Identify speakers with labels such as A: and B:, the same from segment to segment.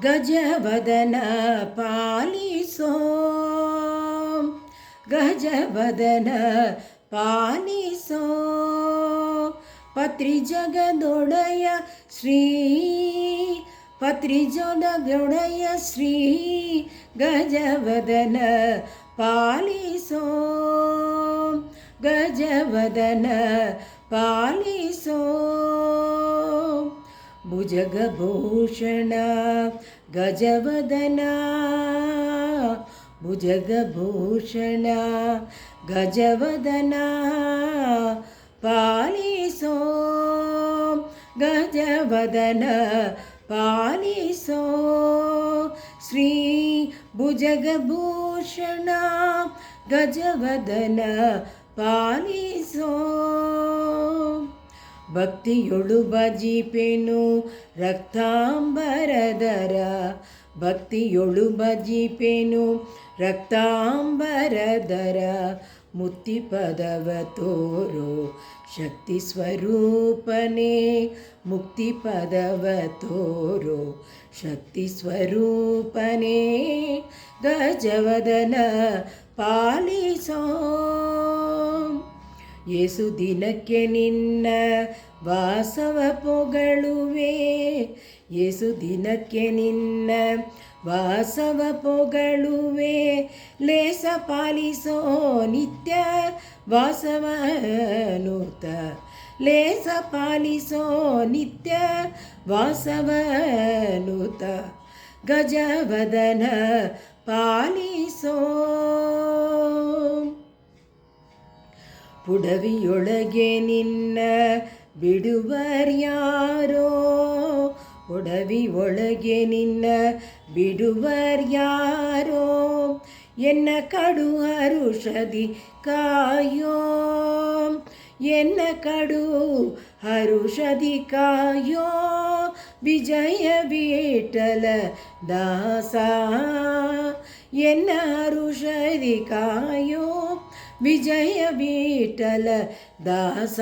A: ಗಜವದನ ಪಾಲಿಸೋ ಗಜವದನ ಪಾಲಿಸೋ ಪತ್ರಿಜಗದೊಡೆಯ ಶ್ರೀ ಪತ್ರಿಜಗದೊಡೆಯ ಶ್ರೀ ಗಜವದನ ಪಾಲಿಸೋ ಗಜವದನ ಪಾಲಿಸೋ ಭುಜಗಭೂಷಣ ಗಜವದನ ಭುಜಗಭೂಷಣ ಗಜವದನ ಪಾಲಿಸೋ ಗಜವದನ ಪಾಲಿಸೋ ಶ್ರೀ ಭುಜಗಭೂಷಣ ಗಜವದನ ಪಾಲಿಸೋ ಭಕ್ತಿಯೊಳು ಭಜಿಪೆನು ರಕ್ತಾಂಬರದರ ಭಕ್ತಿಯೊಳು ಭಜಿಪೆನು ರಕ್ತಾಂಬರದರ ಮುಕ್ತಿ ಪದವ ತೋರೋ ಶಕ್ತಿ ಸ್ವರೂಪನೇ ಮುಕ್ತಿ ಪದವ ತೋರೋ ಶಕ್ತಿ ಸ್ವರೂಪನೇ ಗಜವದನ ಪಾಲಿಸೋ ಏಸು ದಿನಕ್ಕೆ ನಿನ್ನ ವಾಸವ ಪೊಗಳುವೆ ಏಸು ದಿನಕ್ಕೆ ನಿನ್ನ ವಾಸವ ಪೊಗಳುವೆ ಲೇಸ ಪಾಲಿಸೋ ನಿತ್ಯ ವಾಸವನುತ ಲೇಸ ಪಾಲಿಸೋ ನಿತ್ಯ ವಾಸವನುತ ಗಜವದನ ಪಾಲಿಸೋ ಪುಡವಿಯೊಳಗೆ ನಿನ್ನ ಬಿಡುವರ್ಯಾರೋ ಪುಡವಿಯೊಳಗೆ ನಿನ್ನ ಬಿಡುವರ್ಯಾರೋ ಎನ್ನ ಕಡು ಹರುಷದಿ ಕಾಯೋ ಎನ್ನ ಕಡು ಹರುಷದಿ ಕಾಯೋ ವಿಜಯ ವಿಠಲ ದಾಸ ಎನ್ನ ಹರುಷದಿ ಕಾಯೋ ವಿಜಯ ವಿಠಲ ದಾಸ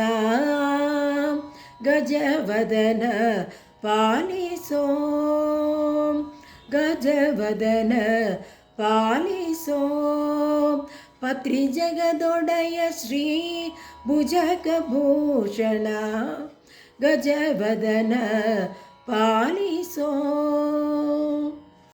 A: ಗಜವದನ ಪಾಲಿಸೋ ಗಜವದನ ಪಾಲಿಸೋ ಪತ್ರಿಜಗದೊಡೆಯ ಶ್ರೀ ಭುಜಗಭೂಷಣ ಗಜವದನ ಪಾಲಿಸೋ